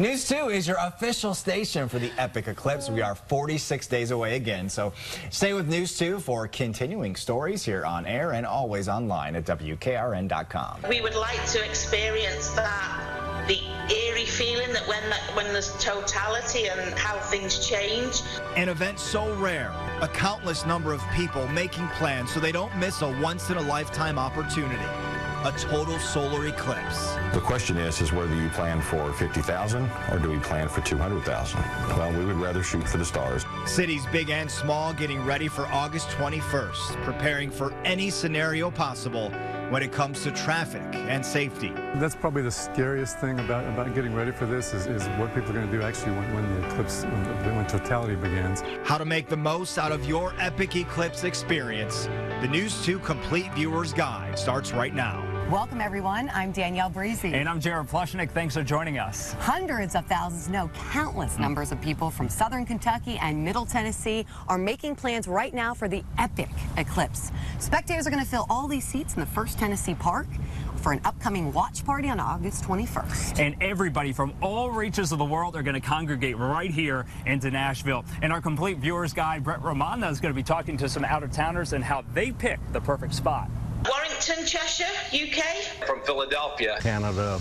News 2 is your official station for the epic eclipse. We are 46 days away again, so stay with News 2 for continuing stories here on air and always online at WKRN.com. We would like to experience that, the eerie feeling that when there's totality and how things change. An event so rare, a countless number of people making plans so they don't miss a once-in-a-lifetime opportunity. A total solar eclipse. The question is whether you plan for 50,000 or do we plan for 200,000? Well, we would rather shoot for the stars. Cities big and small getting ready for August 21st, preparing for any scenario possible when it comes to traffic and safety. That's probably the scariest thing about getting ready for this is what people are going to do actually when the eclipse, when totality begins. How to make the most out of your epic eclipse experience. The News 2 Complete Viewer's Guide starts right now. Welcome, everyone. I'm Danielle Breezy. And I'm Jared Plushnick. Thanks for joining us. Hundreds of thousands, no, countless numbers of people from southern Kentucky and middle Tennessee are making plans right now for the epic eclipse. Spectators are going to fill all these seats in the First Tennessee Park for an upcoming watch party on August 21st. And everybody from all reaches of the world are going to congregate right here into Nashville. In our Complete Viewer's Guide, Brett Romana is going to be talking to some out-of-towners and how they pick the perfect spot. Warrington, Cheshire, UK. From Philadelphia. Canada.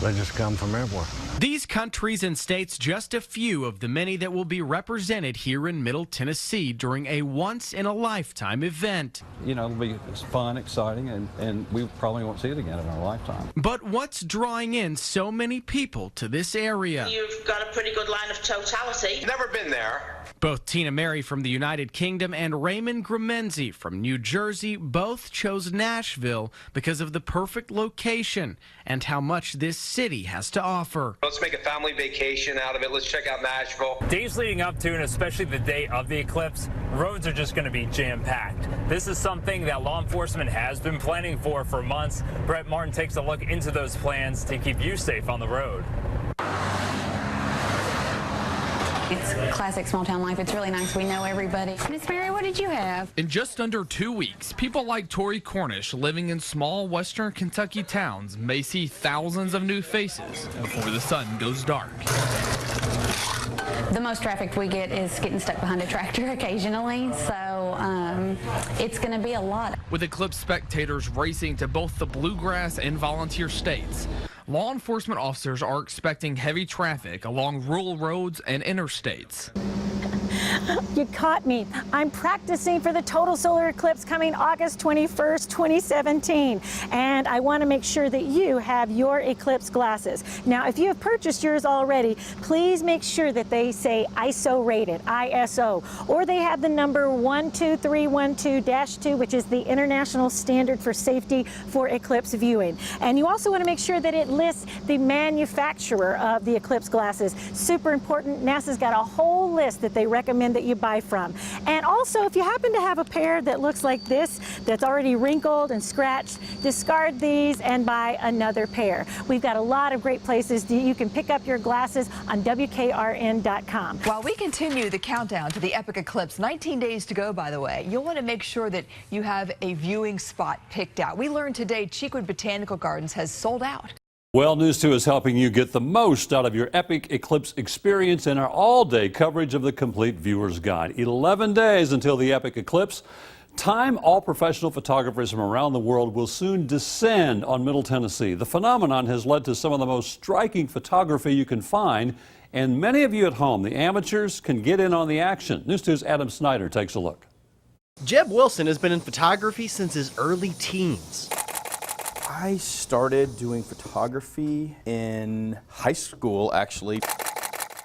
They just come from everywhere. These countries and states, just a few of the many that will be represented here in Middle Tennessee during a once-in-a-lifetime event. You know, it'll be fun, exciting, and we probably won't see it again in our lifetime. But what's drawing in so many people to this area? You've got a pretty good line of totality. Never been there. Both Tina Mary from the United Kingdom and Raymond Gramenzi from New Jersey both chose Nashville because of the perfect location and how much this city has to offer. Let's make a family vacation out of it. Let's check out Nashville. Days leading up to and especially the day of the eclipse, roads are just going to be jam-packed. This is something that law enforcement has been planning for months. Brett Martin takes a look into those plans to keep you safe on the road. It's classic small town life. It's really nice. We know everybody. Miss Mary, what did you have? In just under 2 weeks, people like Tori Cornish living in small western Kentucky towns may see thousands of new faces before the sun goes dark. The most traffic we get is getting stuck behind a tractor occasionally, so it's going to be a lot. With eclipse spectators racing to both the bluegrass and volunteer states, law enforcement officers are expecting heavy traffic along rural roads and interstates. You caught me. I'm practicing for the total solar eclipse coming August 21st, 2017. And I want to make sure that you have your eclipse glasses. Now, if you have purchased yours already, please make sure that they say ISO rated, ISO, or they have the number 12312-2, which is the international standard for safety for eclipse viewing. And you also want to make sure that it lists the manufacturer of the eclipse glasses. Super important. NASA's got a whole list that they recommend that you buy from. And also, if you happen to have a pair that looks like this, that's already wrinkled and scratched, discard these and buy another pair. We've got a lot of great places that you can pick up your glasses on WKRN.com. While we continue the countdown to the epic eclipse, 19 days to go, by the way, you'll want to make sure that you have a viewing spot picked out. We learned today Cheekwood Botanical Gardens has sold out. Well, News 2 is helping you get the most out of your epic eclipse experience in our all-day coverage of the Complete Viewer's Guide. 11 days until the epic eclipse. Time all professional photographers from around the world will soon descend on Middle Tennessee. The phenomenon has led to some of the most striking photography you can find, and many of you at home, the amateurs, can get in on the action. News 2's Adam Snyder takes a look. Jeb Wilson has been in photography since his early teens. I started doing photography in high school, actually.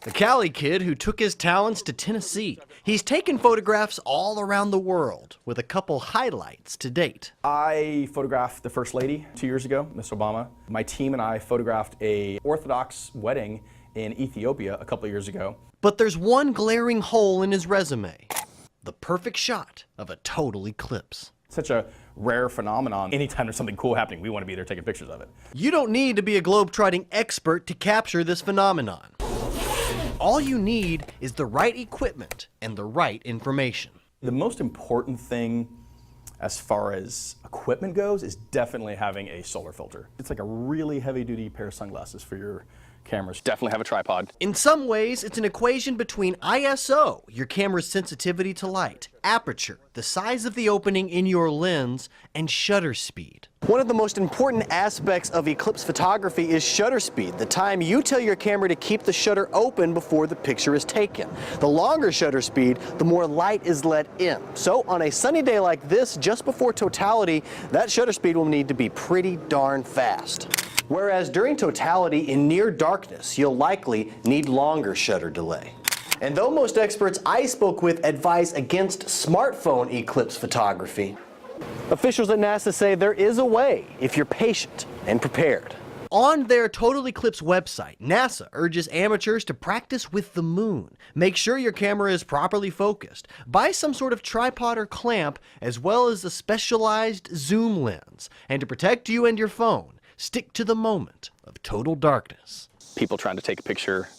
The Cali kid who took his talents to Tennessee. He's taken photographs all around the world, with a couple highlights to date. I photographed the First Lady 2 years ago, Miss Obama. My team and I photographed an Orthodox wedding in Ethiopia a couple of years ago. But there's one glaring hole in his resume. The perfect shot of a total eclipse. Such a rare phenomenon. Anytime there's something cool happening, we want to be there taking pictures of it. You don't need to be a globe-trotting expert to capture this phenomenon. All you need is the right equipment and the right information. The most important thing as far as equipment goes is definitely having a solar filter. It's like a really heavy-duty pair of sunglasses for your cameras. Definitely have a tripod. In some ways, it's an equation between ISO, your camera's sensitivity to light, aperture, the size of the opening in your lens, and shutter speed. One of the most important aspects of Eclipse photography is shutter speed, the time you tell your camera to keep the shutter open before the picture is taken. The longer shutter speed, the more light is let in. So on a sunny day like this, just before totality, that shutter speed will need to be pretty darn fast. Whereas during totality in near darkness, you'll likely need longer shutter delay. And though most experts I spoke with advise against smartphone eclipse photography, officials at NASA say there is a way if you're patient and prepared. On their Total Eclipse website, NASA urges amateurs to practice with the moon. Make sure your camera is properly focused. Buy some sort of tripod or clamp, as well as a specialized zoom lens. And to protect you and your phone, stick to the moment of total darkness. People trying to take a picture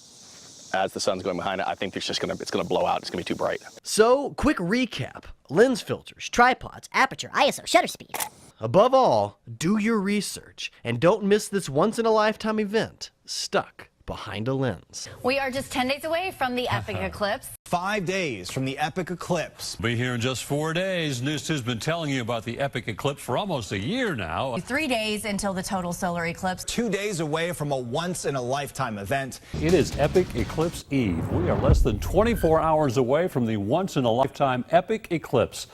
as the sun's going behind it, I think it's gonna blow out. It's gonna be too bright. So, quick recap. Lens filters, tripods, aperture, ISO, shutter speed. Above all, do your research and don't miss this once-in-a-lifetime event, stuck behind a lens. We are just 10 days away from the epic eclipse. 5 days from the epic eclipse. Be here in just 4 days. News 2's been telling you about the epic eclipse for almost a year now. 3 days until the total solar eclipse. 2 days away from a once-in-a-lifetime event. It is Epic Eclipse Eve. We are less than 24 hours away from the once-in-a-lifetime epic eclipse.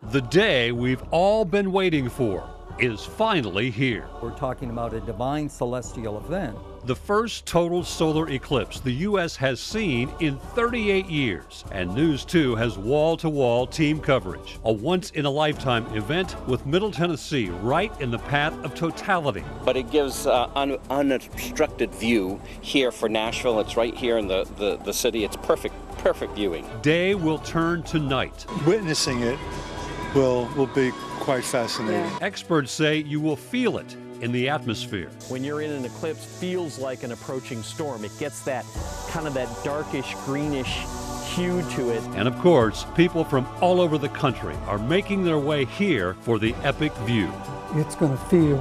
The day we've all been waiting for is finally here. We're talking about a divine celestial event. The first total solar eclipse the U.S. has seen in 38 years. And News 2 has wall-to-wall team coverage. A once-in-a-lifetime event with Middle Tennessee right in the path of totality. But it gives unobstructed view here for Nashville. It's right here in the city. It's perfect viewing. Day will turn to night. Witnessing it will be quite fascinating. Yeah. Experts say you will feel it in the atmosphere. When you're in an eclipse, feels like an approaching storm. It gets that kind of that darkish, greenish hue to it. And of course, people from all over the country are making their way here for the epic view. It's going to feel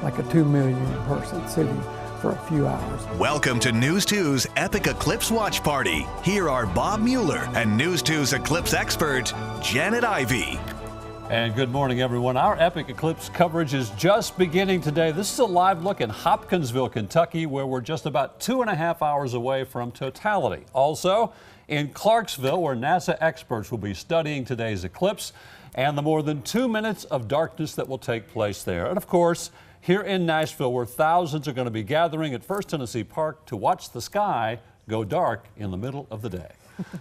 like a 2 million person city for a few hours. Welcome to News 2's Epic Eclipse Watch Party. Here are Bob Mueller and News 2's eclipse expert, Janet Ivey. And good morning, everyone. Our epic eclipse coverage is just beginning today. This is a live look in Hopkinsville, Kentucky, where we're just about 2.5 hours away from totality. Also, in Clarksville, where NASA experts will be studying today's eclipse and the more than 2 minutes of darkness that will take place there. And of course, here in Nashville, where thousands are going to be gathering at First Tennessee Park to watch the sky go dark in the middle of the day.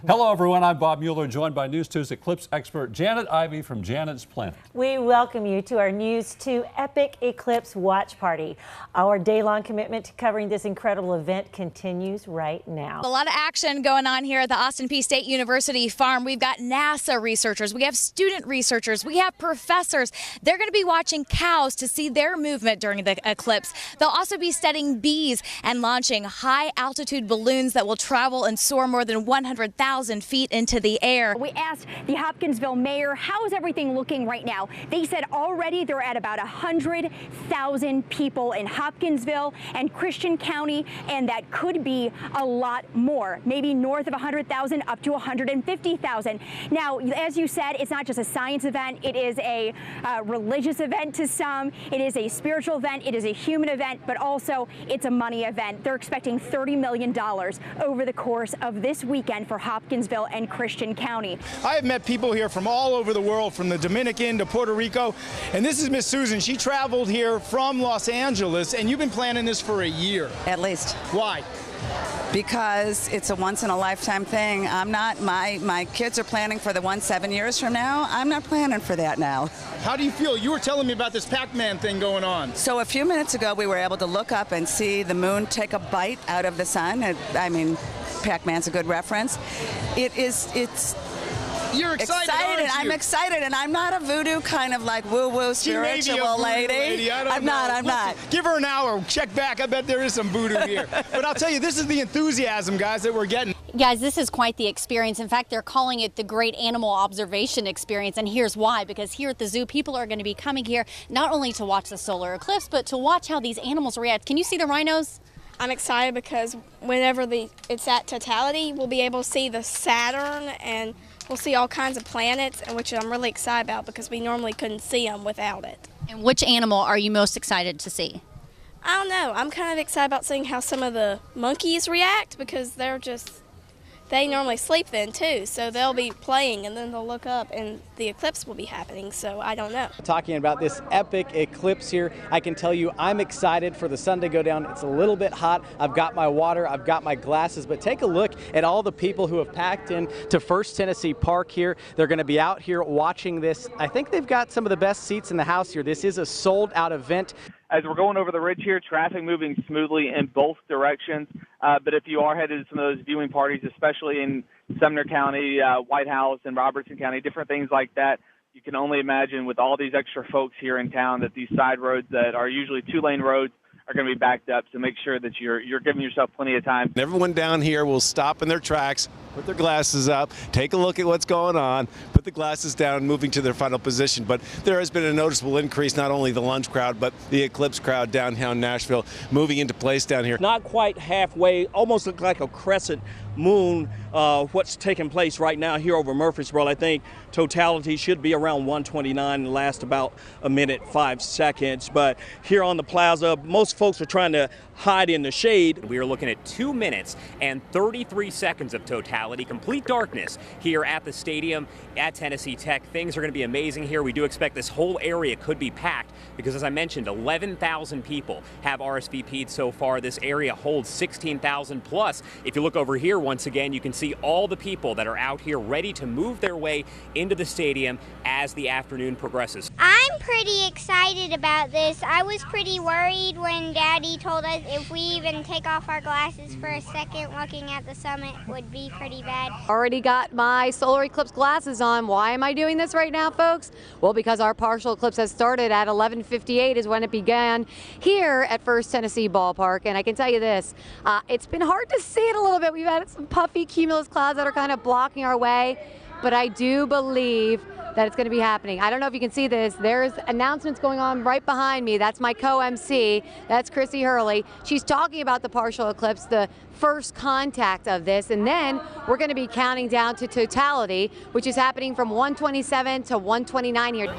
Hello, everyone. I'm Bob Mueller, joined by News 2's eclipse expert, Janet Ivey from Janet's Planet. We welcome you to our News 2 Epic Eclipse Watch Party. Our day-long commitment to covering this incredible event continues right now. A lot of action going on here at the Austin Peay State University farm. We've got NASA researchers, we have student researchers, we have professors. They're going to be watching cows to see their movement during the eclipse. They'll also be studying bees and launching high-altitude balloons that will travel and soar more than 100,000 feet into the air. We asked the Hopkinsville mayor, how is everything looking right now? They said already they're at about 100,000 people in Hopkinsville and Christian County, and that could be a lot more, maybe north of 100,000 up to 150,000. Now, as you said, it's not just a science event, it is a religious event to some, it is a spiritual event, it is a human event, but also it's a money event. They're expecting $30 million over the course of this weekend for Hopkinsville and Christian County. I have met people here from all over the world, from the Dominican to Puerto Rico, and this is Miss Susan. She traveled here from Los Angeles, and you've been planning this for a year. At least. Why? Because it's a once-in-a-lifetime thing. I'm not, my kids are planning for the one 7 years from now. I'm not planning for that now. How do you feel? You were telling me about this Pac-Man thing going on. So a few minutes ago, we were able to look up and see the moon take a bite out of the sun. I mean, Pac-Man's a good reference. It's You're excited, aren't you? I'm excited, and I'm not a voodoo kind of like woo-woo spiritual lady. I'm not. Give her an hour, check back. I bet there is some voodoo here. But I'll tell you, this is the enthusiasm, guys, that we're getting. Guys, this is quite the experience. In fact, they're calling it the Great Animal Observation Experience, and here's why. Because here at the zoo, people are going to be coming here not only to watch the solar eclipse, but to watch how these animals react. Can you see the rhinos? I'm excited because whenever it's at totality, we'll be able to see the Saturn and we'll see all kinds of planets, which I'm really excited about because we normally couldn't see them without it. And which animal are you most excited to see? I don't know. I'm kind of excited about seeing how some of the monkeys react because they normally sleep then too, so they'll be playing and then they'll look up and the eclipse will be happening, so I don't know. Talking about this epic eclipse here, I can tell you I'm excited for the sun to go down. It's a little bit hot. I've got my water, I've got my glasses, but take a look at all the people who have packed in to First Tennessee Park here. They're going to be out here watching this. I think they've got some of the best seats in the house here. This is a sold-out event. As we're going over the ridge here, traffic moving smoothly in both directions. But if you are headed to some of those viewing parties, especially in Sumner County, White House, and Robertson County, different things like that, you can only imagine with all these extra folks here in town that these side roads that are usually two-lane roads are going to be backed up. So make sure that you're giving yourself plenty of time. Everyone down here will stop in their tracks, put their glasses up, take a look at what's going on, put the glasses down, moving to their final position. But there has been a noticeable increase, not only the lunch crowd, but the eclipse crowd downtown Nashville moving into place down here. Not quite halfway, almost look like a crescent moon, what's taking place right now here over Murfreesboro. I think totality should be around 129 and last about a minute 5 seconds. But here on the plaza, most folks are trying to hide in the shade. We are looking at 2 minutes and 33 seconds of totality, complete darkness here at the stadium at Tennessee Tech. Things are going to be amazing here. We do expect this whole area could be packed because, as I mentioned, 11,000 people have RSVP'd so far. This area holds 16,000 plus. If you look over here, once again, you can see all the people that are out here ready to move their way into the stadium as the afternoon progresses. I'm pretty excited about this. I was pretty worried when Daddy told us if we even take off our glasses for a second, looking at the summit would be pretty bad. Already got my solar eclipse glasses on. Why am I doing this right now, folks? Well, because our partial eclipse has started at 11:58 is when it began here at First Tennessee Ballpark. And I can tell you this, it's been hard to see it a little bit. We've had some puffy cumulus clouds that are kind of blocking our way, but I do believe that it's going to be happening. I don't know if you can see this. There's announcements going on right behind me. That's my co-MC. That's Chrissy Hurley. She's talking about the partial eclipse, the first contact of this, and then we're going to be counting down to totality, which is happening from 127 to 129 here.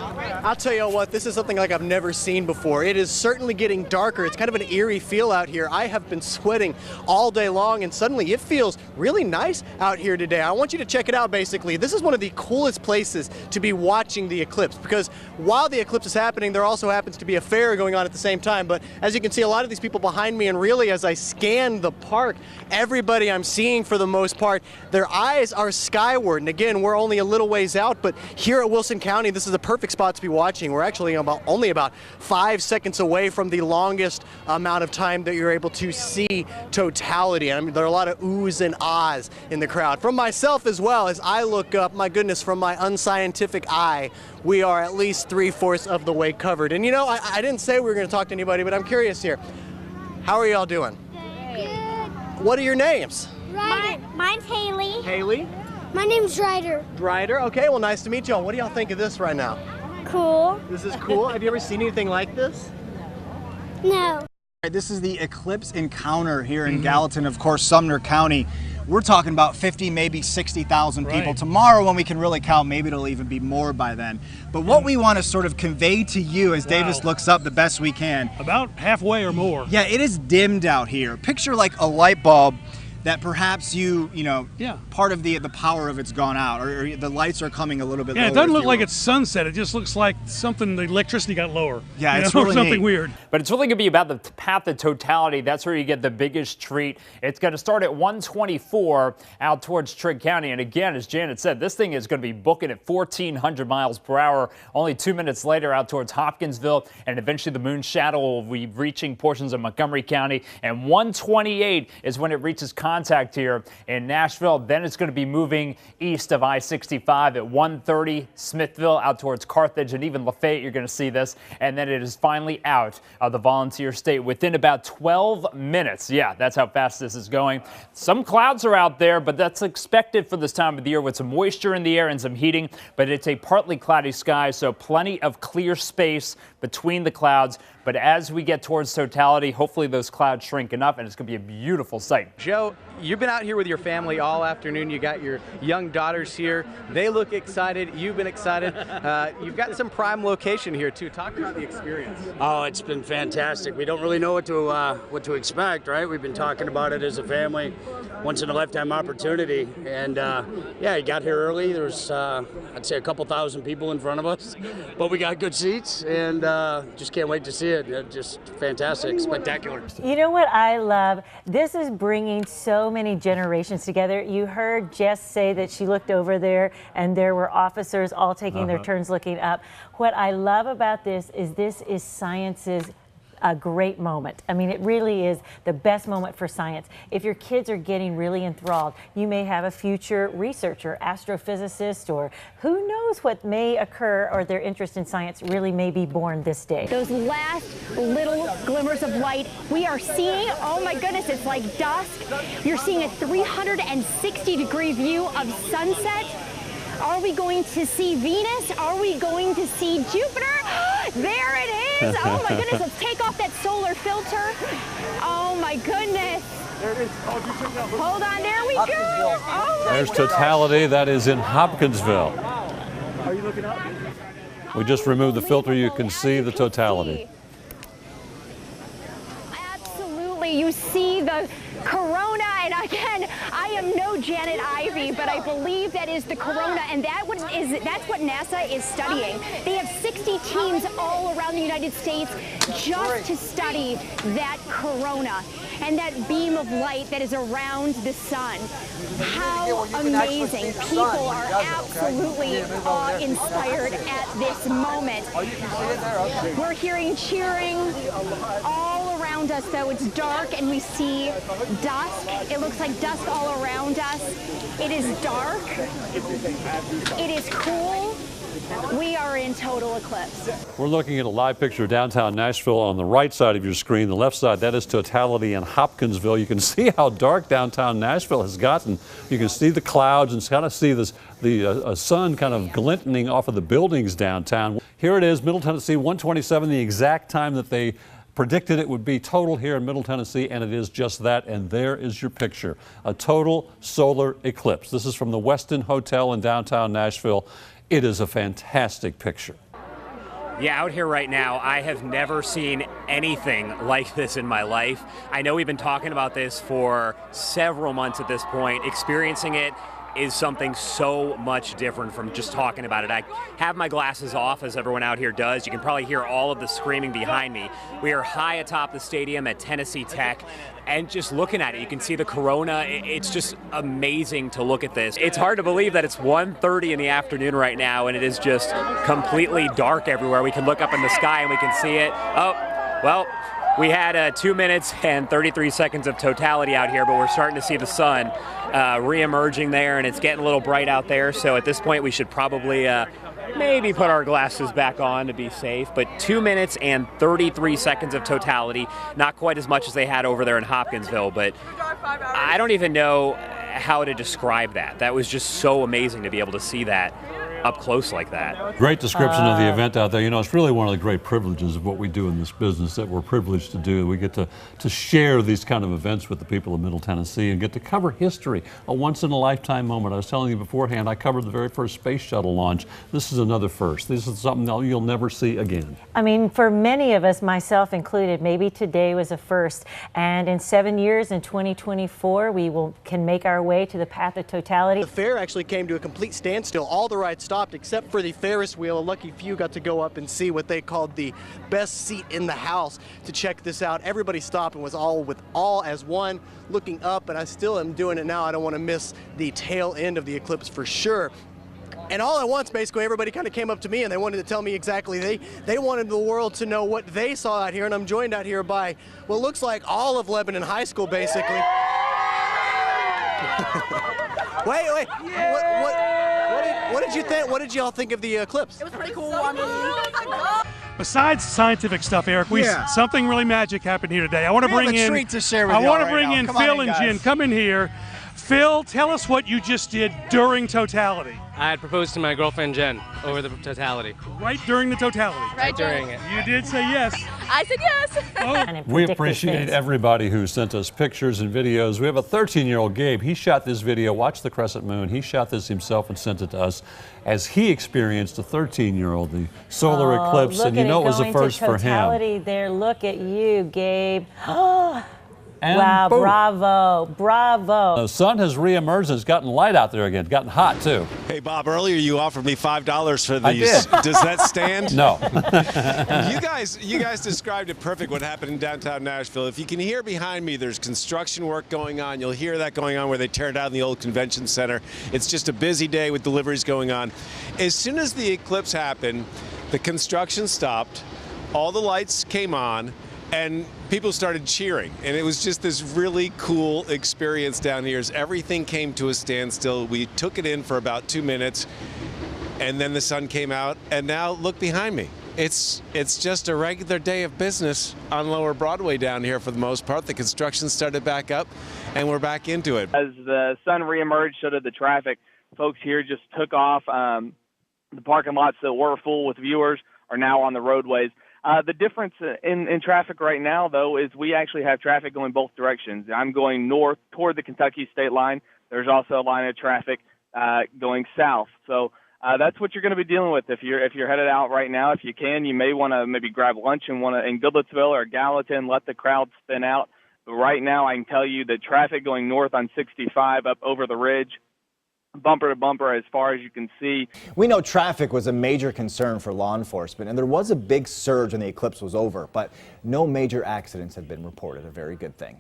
I'll tell you what, this is something like I've never seen before. It is certainly getting darker. It's kind of an eerie feel out here. I have been sweating all day long, and suddenly it feels really nice out here today. I want you to check it out, basically. This is one of the coolest places to be watching the eclipse, because while the eclipse is happening, there also happens to be a fair going on at the same time. But as you can see, a lot of these people behind me, and really as I scan the park, everybody I'm seeing, for the most part, their eyes are skyward. And again, we're only a little ways out, but here at Wilson County, this is a perfect spot to be watching. We're actually only about 5 seconds away from the longest amount of time that you're able to see totality. I mean, there are a lot of oohs and ahs in the crowd. From myself as well, as I look up, my goodness, from my unscientific eye, we are at least 3/4 of the way covered. And you know, I didn't say we were going to talk to anybody, but I'm curious here. How are y'all doing? What are your names? Mine's Haley. Haley? My name's Ryder. Ryder? Okay, well, nice to meet y'all. What do y'all think of this right now? Cool. This is cool. Have you ever seen anything like this? No. This is the Eclipse Encounter here in Gallatin, of course, Sumner County. We're talking about 50, maybe 60,000 people. Right. Tomorrow, when we can really count, maybe it'll even be more by then. But what we want to sort of convey to you as Davis looks up the best we can. About halfway or more. Yeah, it is dimmed out here. Picture like a light bulb that perhaps part of the power of it's gone out, or the lights are coming a little bit lower. Yeah, it doesn't look like it's sunset. It just looks like something, the electricity got lower. Yeah, it's really something neat. weird. But it's really going to be about the path of totality. That's where you get the biggest treat. It's going to start at 124 out towards Trigg County. And again, as Janet said, this thing is going to be booking at 1,400 miles per hour. Only 2 minutes later out towards Hopkinsville. And eventually the moon shadow will be reaching portions of Montgomery County. And 128 is when it reaches contact here in Nashville. Then it's going to be moving east of I-65 at 130, Smithville out towards Carthage, and even Lafayette. You're going to see this. And then it is finally out of the Volunteer State within about 12 minutes. Yeah, that's how fast this is going. Some clouds are out there, but that's expected for this time of the year with some moisture in the air and some heating. But it's a partly cloudy sky, so plenty of clear space, between the clouds. But as we get towards totality, hopefully those clouds shrink enough, and it's going to be a beautiful sight. Joe, you've been out here with your family all afternoon. You got your young daughters here. They look excited. You've been excited. You've got some prime location here too. Talk about the experience. Oh, it's been fantastic. We don't really know what to expect, right? We've been talking about it as a family, once in a lifetime opportunity, and yeah, you got here early. There was I'd say a couple thousand people in front of us, but we got good seats, and just can't wait to see it. Just fantastic, spectacular. You know what I love? This is bringing so many generations together. You heard Jess say that she looked over there and there were officers all taking their turns looking up. What I love about this is science's a great moment. I mean, it really is the best moment for science. If your kids are getting really enthralled, you may have a future researcher, astrophysicist, or who knows what may occur, or their interest in science really may be born this day. Those last little glimmers of light we are seeing, oh my goodness, it's like dusk. You're seeing a 360-degree view of sunset. Are we going to see Venus? Are we going to see Jupiter? There it is! Oh my goodness, let's take off that solar filter. Oh my goodness. There it is. Oh, you took it off. Hold on, there we go. Oh my There's totality. That is in Hopkinsville. Are you looking up? We just removed the filter. You can see the totality. Absolutely, you see the corona, and again, I am no Janet Ivey, but I believe that is the corona, and that's what NASA is studying. They have 60 teams all around the United States just to study that corona and that beam of light that is around the sun. How amazing. People are absolutely awe-inspired at this moment. We're hearing cheering all around us, though. It's dark and we see dusk. It looks like dusk all around us. It is dark. It is cool. We are in total eclipse. We're looking at a live picture of downtown Nashville on the right side of your screen. The left side, that is totality in Hopkinsville. You can see how dark downtown Nashville has gotten. You can see the clouds and kind of see the sun kind of glinting off of the buildings downtown. Here it is, Middle Tennessee, 1:27, the exact time that they predicted it would be total here in Middle Tennessee, and it is just that, and there is your picture. A total solar eclipse. This is from the Westin Hotel in downtown Nashville. It is a fantastic picture. Yeah, out here right now, I have never seen anything like this in my life. I know we've been talking about this for several months at this point. Experiencing it is something so much different from just talking about it. I have my glasses off, as everyone out here does. You can probably hear all of the screaming behind me. We are high atop the stadium at Tennessee Tech, and just looking at it, you can see the corona. It's just amazing to look at this. It's hard to believe that it's 1:30 in the afternoon right now, and it is just completely dark everywhere. We can look up in the sky and we can see it. Oh, well, we had 2 minutes and 33 seconds of totality out here, but we're starting to see the sun re-emerging there, and it's getting a little bright out there. So at this point, we should probably maybe put our glasses back on to be safe. But 2 minutes and 33 seconds of totality, not quite as much as they had over there in Hopkinsville, but I don't even know how to describe that. That was just so amazing to be able to see that up close like that. Great description of the event out there. You know, it's really one of the great privileges of what we do in this business that we're privileged to do. We get to share these kind of events with the people of Middle Tennessee and get to cover history, a once-in-a-lifetime moment. I was telling you beforehand, I covered the very first space shuttle launch. This is another first. This is something that you'll never see again. I mean, for many of us, myself included, maybe today was a first. And in 7 years, in 2024, we can make our way to the path of totality. The fair actually came to a complete standstill. All the rides stopped except for the Ferris wheel. A lucky few got to go up and see what they called the best seat in the house to check this out. Everybody stopped and was all as one looking up, and I still am doing it now. I don't want to miss the tail end of the eclipse for sure. And all at once, basically, everybody kind of came up to me and they wanted to tell me exactly. They wanted the world to know what they saw out here, and I'm joined out here by what looks like all of Lebanon High School, basically. Wait. What did you think? What did y'all think of the eclipse? It was pretty cool. I mean, besides scientific stuff, Eric, something really magic happened here today. I want to bring in. Treat to share with y'all right now. Phil and Jen. Come in here. Phil, tell us what you just did during totality. I had proposed to my girlfriend Jen over the totality. Right during the totality. Right during it. You did say yes. I said yes. We appreciate everybody who sent us pictures and videos. We have a 13-year-old Gabe. He shot this video. Watch the crescent moon. He shot this himself and sent it to us as he experienced a 13-year-old the solar eclipse, and you know it was a first for him. There, look at you, Gabe. And wow, boom. bravo, bravo. The sun has reemerged and it's gotten light out there again. It's gotten hot, too. Hey, Bob, earlier you offered me $5 for these. Does that stand? No. You guys described it perfect what happened in downtown Nashville. If you can hear behind me, there's construction work going on. You'll hear that going on where they tear down the old convention center. It's just a busy day with deliveries going on. As soon as the eclipse happened, the construction stopped, all the lights came on, and people started cheering, and it was just this really cool experience down here as everything came to a standstill. We took it in for about 2 minutes, and then the sun came out, and now look behind me. It's just a regular day of business on Lower Broadway down here for the most part. The construction started back up, and we're back into it. As the sun reemerged, so did the traffic. Folks here just took off. The parking lots that were full with viewers are now on the roadways. The difference in traffic right now, though, is we actually have traffic going both directions. I'm going north toward the Kentucky state line. There's also a line of traffic going south. So that's what you're going to be dealing with if you're headed out right now. If you can, you may want to maybe grab lunch in Goodlettsville or Gallatin, let the crowd spin out. But right now, I can tell you that traffic going north on 65 up over the ridge, bumper to bumper as far as you can see. We know traffic was a major concern for law enforcement, and there was a big surge when the eclipse was over, but no major accidents have been reported. A very good thing.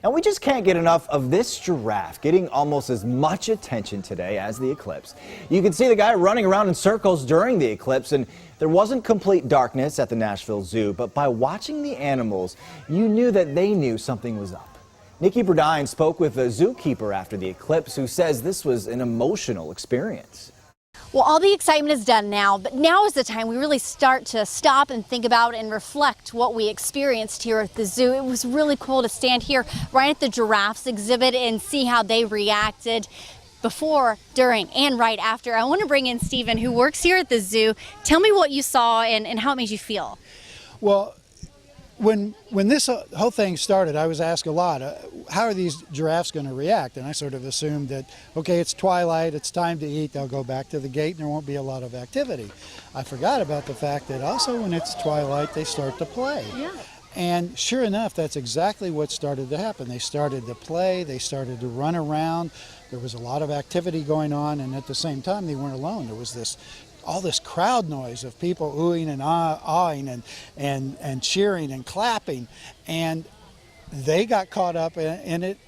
And we just can't get enough of this giraffe getting almost as much attention today as the eclipse. You can see the guy running around in circles during the eclipse, and there wasn't complete darkness at the Nashville Zoo, but by watching the animals, you knew that they knew something was up. Nikki Burdine spoke with a zookeeper after the eclipse who says this was an emotional experience. Well, all the excitement is done now, but now is the time we really start to stop and think about and reflect what we experienced here at the zoo. It was really cool to stand here right at the giraffes exhibit and see how they reacted before, during, and right after. I want to bring in Stephen, who works here at the zoo. Tell me what you saw and how it made you feel. Well, when this whole thing started, I was asked a lot, how are these giraffes going to react? And I sort of assumed that, okay, it's twilight, it's time to eat, they'll go back to the gate and there won't be a lot of activity. I forgot about the fact that also when it's twilight, they start to play. Yeah. And sure enough, that's exactly what started to happen. They started to play, they started to run around, there was a lot of activity going on, and at the same time, they weren't alone. There was all this crowd noise of people oohing and awing and cheering and clapping, and they got caught up in it.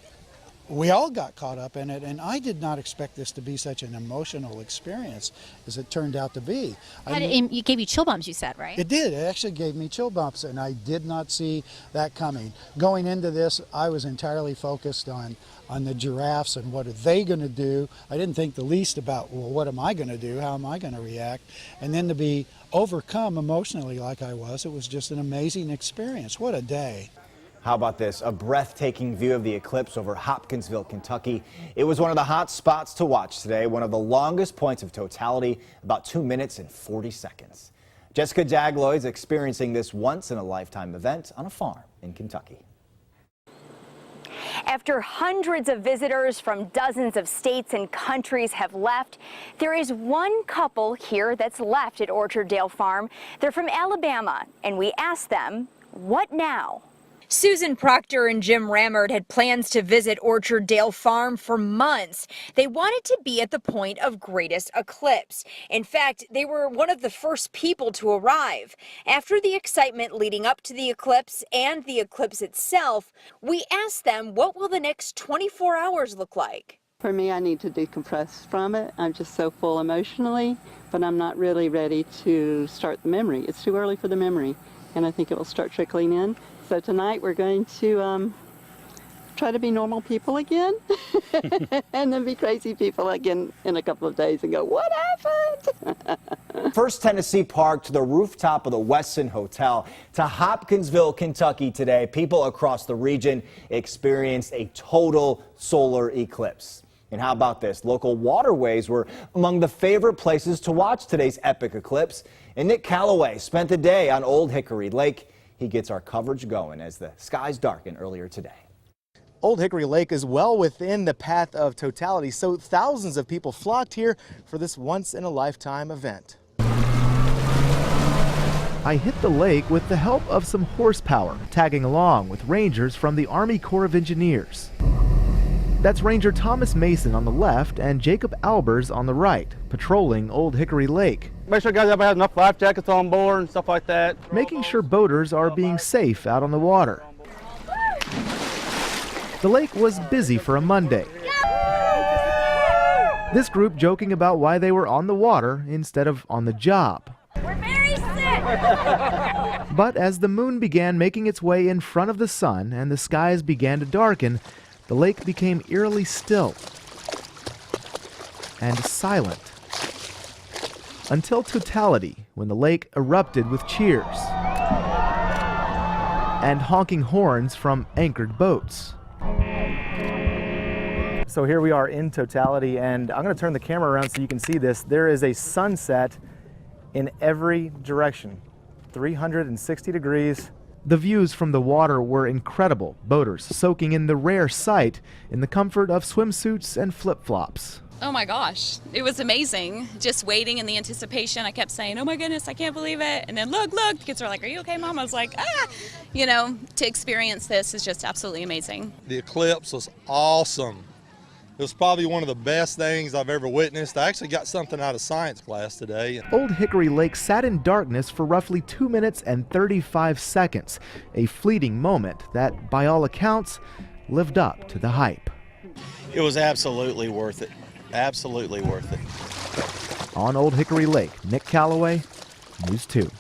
We all got caught up in it, and I did not expect this to be such an emotional experience as it turned out to be. It gave you chill bumps, you said, right? It did. It actually gave me chill bumps, and I did not see that coming. Going into this, I was entirely focused on the giraffes and what are they going to do. I didn't think the least about, well, what am I going to do? How am I going to react? And then to be overcome emotionally like I was, it was just an amazing experience. What a day. How about this? A breathtaking view of the eclipse over Hopkinsville, Kentucky. It was one of the hot spots to watch today, one of the longest points of totality, about 2 minutes and 40 seconds. Jessica Jagloy's experiencing this once-in-a-lifetime event on a farm in Kentucky. After hundreds of visitors from dozens of states and countries have left, there is one couple here that's left at Orchard Dale Farm. They're from Alabama, and we asked them, what now? Susan Proctor and Jim Rammert had plans to visit Orchard Dale Farm for months. They wanted to be at the point of greatest eclipse. In fact, they were one of the first people to arrive. After the excitement leading up to the eclipse and the eclipse itself, we asked them, what will the next 24 hours look like? For me, I need to decompress from it. I'm just so full emotionally, but I'm not really ready to start the memory. It's too early for the memory, and I think it will start trickling in. So tonight we're going to try to be normal people again and then be crazy people again in a couple of days and go, what happened? First Tennessee Park to the rooftop of the Westin Hotel to Hopkinsville, Kentucky today. People across the region experienced a total solar eclipse. And how about this? Local waterways were among the favorite places to watch today's epic eclipse. And Nick Calloway spent the day on Old Hickory Lake. He gets our coverage going as the skies darken earlier today. Old Hickory Lake is well within the path of totality, so thousands of people flocked here for this once-in-a-lifetime event. I hit the lake with the help of some horsepower, tagging along with rangers from the Army Corps of Engineers. That's Ranger Thomas Mason on the left and Jacob Albers on the right, patrolling Old Hickory Lake. Make sure guys everybody has enough life jackets on board and stuff like that. Making sure boaters are being safe out on the water. The lake was busy for a Monday. This group joking about why they were on the water instead of on the job. We're very sick. But as the moon began making its way in front of the sun and the skies began to darken, the lake became eerily still and silent. Until totality, when the lake erupted with cheers and honking horns from anchored boats. So here we are in totality, and I'm going to turn the camera around so you can see this. There is a sunset in every direction, 360 degrees. The views from the water were incredible, boaters soaking in the rare sight in the comfort of swimsuits and flip-flops. Oh my gosh, it was amazing. Just waiting in the anticipation. I kept saying, oh my goodness, I can't believe it. And then look, the kids were like, are you okay, Mom? I was like, ah. You know, to experience this is just absolutely amazing. The eclipse was awesome. It was probably one of the best things I've ever witnessed. I actually got something out of science class today. Old Hickory Lake sat in darkness for roughly 2 minutes and 35 seconds, a fleeting moment that, by all accounts, lived up to the hype. It was absolutely worth it. Absolutely worth it. On Old Hickory Lake, Nick Calloway, News 2.